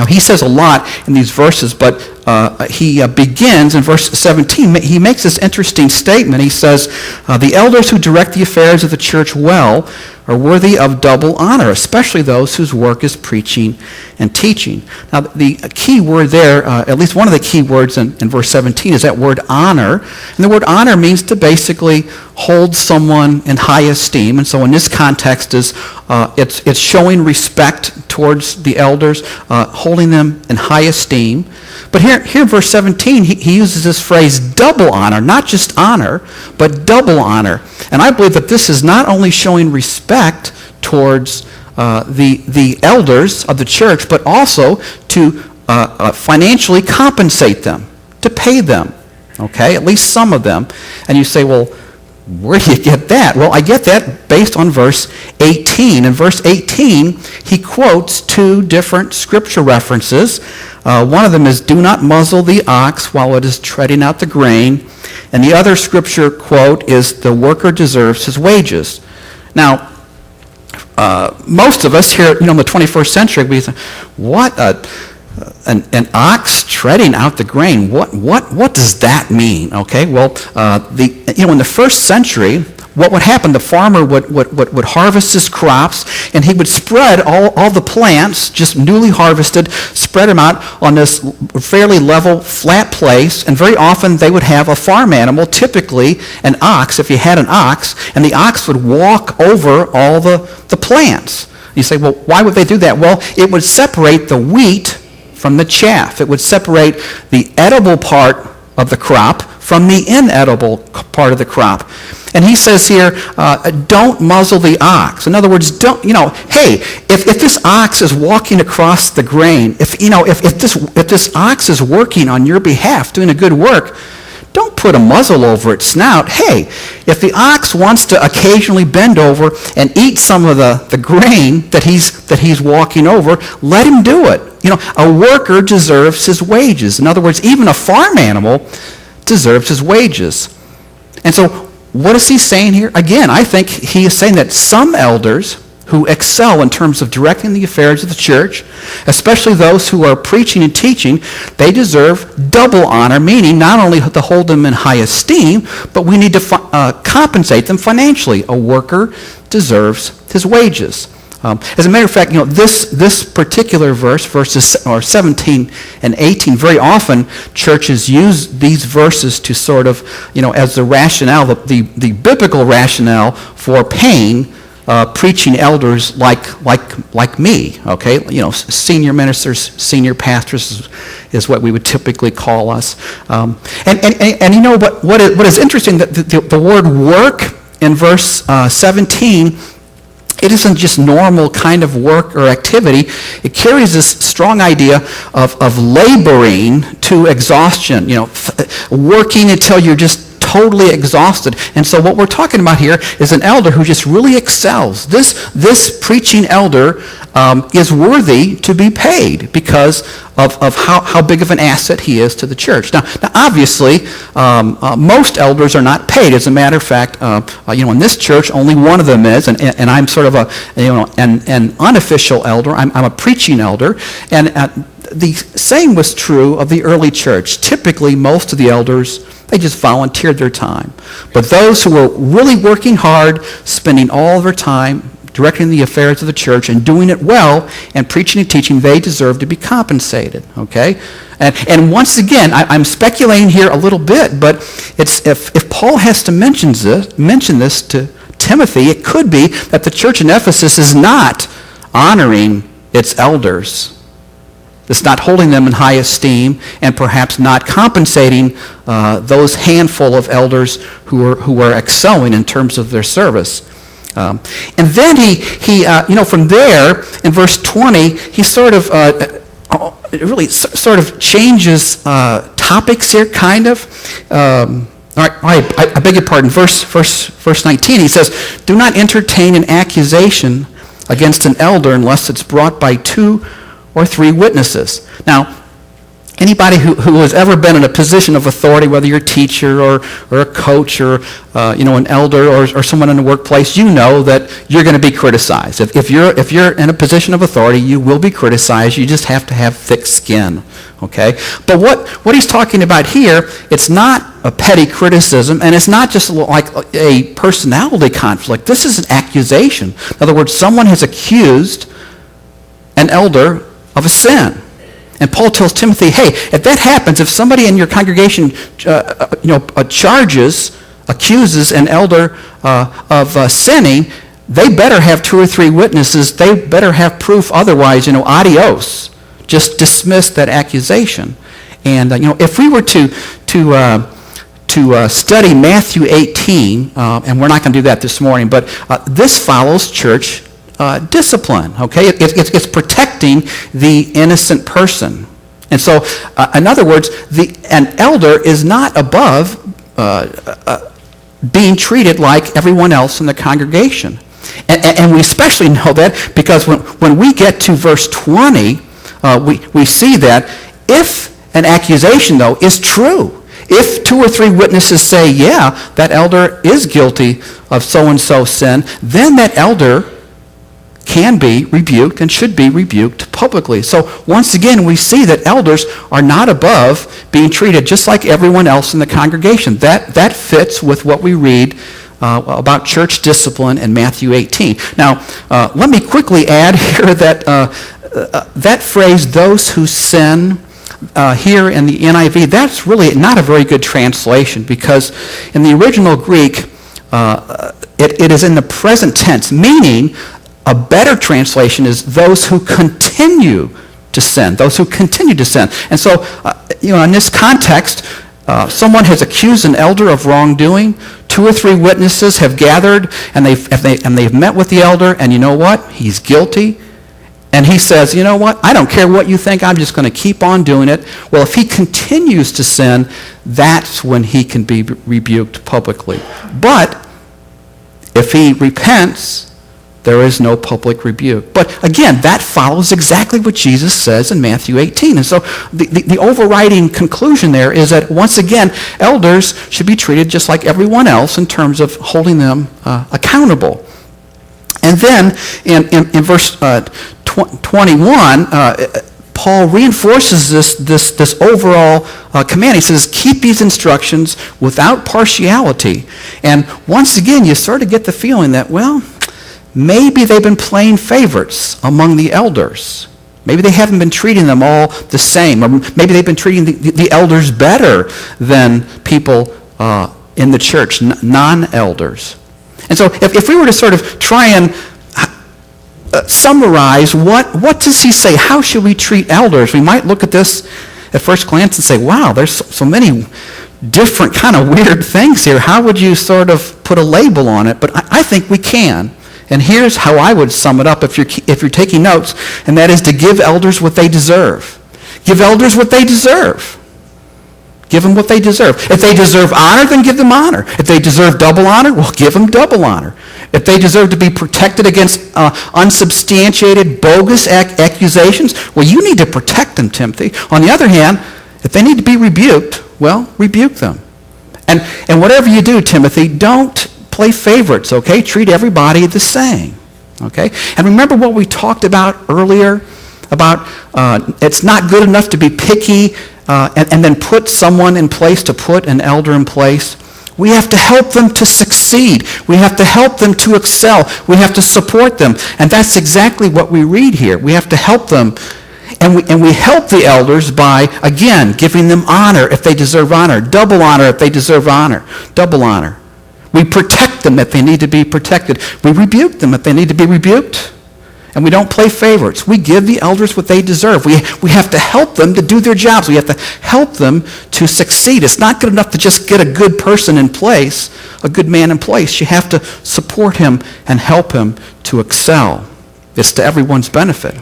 Now, he says a lot in these verses, but he begins in verse 17. He makes this interesting statement. He says, the elders who direct the affairs of the church well are worthy of double honor, especially those whose work is preaching and teaching. Now, the key word there, at least one of the key words in verse 17, is that word honor. And the word honor means to basically hold someone in high esteem. And so in this context, it's showing respect towards the elders, holding them in high esteem. But here in verse 17, he uses this phrase, double honor, not just honor, but double honor. And I believe that this is not only showing respect towards the elders of the church, but also to financially compensate them, to pay them, okay, at least some of them. And you say, well, where do you get that? Well, I get that based on verse 18. In verse 18, he quotes two different scripture references. One of them is, do not muzzle the ox while it is treading out the grain. And the other scripture quote is, the worker deserves his wages. Now, most of us here, in the 21st century, we say, what? An ox treading out the grain? What does that mean? Okay, well, in the first century, what would happen? The farmer would harvest his crops, and he would spread all the plants, just newly harvested, spread them out on this fairly level, flat place, and very often they would have a farm animal, typically an ox, if you had an ox, and the ox would walk over all the plants. You say, well, why would they do that? Well, it would separate the wheat from the chaff. It would separate the edible part of the crop from the inedible part of the crop. And he says here, don't muzzle the ox. In other words, hey, if this ox is walking across the grain, if this ox is working on your behalf, doing a good work, don't put a muzzle over its snout. Hey, if the ox wants to occasionally bend over and eat some of the grain that he's walking over, let him do it. A worker deserves his wages. In other words, even a farm animal deserves his wages. And so what is he saying here? Again, I think he is saying that some elders who excel in terms of directing the affairs of the church, especially those who are preaching and teaching, they deserve double honor, meaning not only to hold them in high esteem, but we need to compensate them financially. A worker deserves his wages. As a matter of fact, this particular verses 17 and 18, very often churches use these verses to sort of, as the rationale, the biblical rationale for paying preaching elders like me, okay? Senior ministers, senior pastors is what we would typically call us. And what is interesting, that the word work in verse 17, it isn't just normal kind of work or activity. It carries this strong idea of laboring to exhaustion, working until you're just totally exhausted. And so what we're talking about here is an elder who just really excels. This preaching elder is worthy to be paid because of how big of an asset he is to the church. Now obviously, most elders are not paid. As a matter of fact, in this church, only one of them is, and I'm sort of an unofficial elder. I'm a preaching elder, and the same was true of the early church. Typically, most of the elders, they just volunteered their time. But those who were really working hard, spending all their time directing the affairs of the church and doing it well and preaching and teaching, they deserve to be compensated, okay? And once again, I'm speculating here a little bit, but it's if Paul has to mention this to Timothy, it could be that the church in Ephesus is not honoring its elders. It's not holding them in high esteem, and perhaps not compensating those handful of elders who are excelling in terms of their service. And then he from there in verse 20, he sort of really sort of changes topics here, kind of. All right, I beg your pardon. Verse 19, he says, "Do not entertain an accusation against an elder unless it's brought by 2 or 3 witnesses." Now, Anybody who has ever been in a position of authority, whether you're a teacher or a coach or an elder or someone in the workplace, you know that you're going to be criticized. If you're in a position of authority, you will be criticized. You just have to have thick skin. Okay? But what he's talking about here, it's not a petty criticism, and it's not just like a personality conflict. This is an accusation. In other words, someone has accused an elder of a sin. And Paul tells Timothy, hey, if that happens, if somebody in your congregation accuses an elder of sinning, they better have 2 or 3 witnesses. They better have proof. Otherwise, adios. Just dismiss that accusation. And if we were to study Matthew 18, and we're not going to do that this morning, but this follows church discipline, okay? It's protecting the innocent person. And so, in other words, an elder is not above being treated like everyone else in the congregation. And we especially know that because when we get to verse 20, we see that if an accusation, though, is true, if 2 or 3 witnesses say, yeah, that elder is guilty of so-and-so sin, then that elder can be rebuked and should be rebuked publicly. So once again, we see that elders are not above being treated just like everyone else in the congregation. That fits with what we read about church discipline in Matthew 18. Now, let me quickly add here that that phrase, those who sin, here in the NIV, that's really not a very good translation because in the original Greek, it is in the present tense, meaning a better translation is those who continue to sin, those who continue to sin. And so, in this context, someone has accused an elder of wrongdoing. 2 or 3 witnesses have gathered, and they've met with the elder, and you know what? He's guilty. And he says, you know what? I don't care what you think. I'm just going to keep on doing it. Well, if he continues to sin, that's when he can be rebuked publicly. But if he repents, there is no public rebuke. But again, that follows exactly what Jesus says in Matthew 18. And so the overriding conclusion there is that, once again, elders should be treated just like everyone else in terms of holding them accountable. And then in verse 21, Paul reinforces this overall command. He says, keep these instructions without partiality. And once again, you sort of get the feeling that, well, maybe they've been playing favorites among the elders. Maybe they haven't been treating them all the same. Or maybe they've been treating the elders better than people in the church, non-elders. And so if we were to sort of try and summarize what does he say? How should we treat elders? We might look at this at first glance and say, wow, there's so many different kind of weird things here. How would you sort of put a label on it? But I think we can. And here's how I would sum it up if you're taking notes, and that is to give elders what they deserve. Give elders what they deserve. Give them what they deserve. If they deserve honor, then give them honor. If they deserve double honor, well, give them double honor. If they deserve to be protected against unsubstantiated, bogus accusations, well, you need to protect them, Timothy. On the other hand, if they need to be rebuked, well, rebuke them. And whatever you do, Timothy, don't play favorites, okay? Treat everybody the same, okay? And remember what we talked about earlier about it's not good enough to be picky and then put someone in place, to put an elder in place. We have to help them to succeed. We have to help them to excel. We have to support them. And that's exactly what we read here. We have to help them. And we help the elders by, again, giving them honor if they deserve honor. Double honor if they deserve honor. Double honor. We protect them if they need to be protected. We rebuke them if they need to be rebuked. And we don't play favorites. We give the elders what they deserve. We have to help them to do their jobs. We have to help them to succeed. It's not good enough to just get a good person in place, a good man in place. You have to support him and help him to excel. It's to everyone's benefit.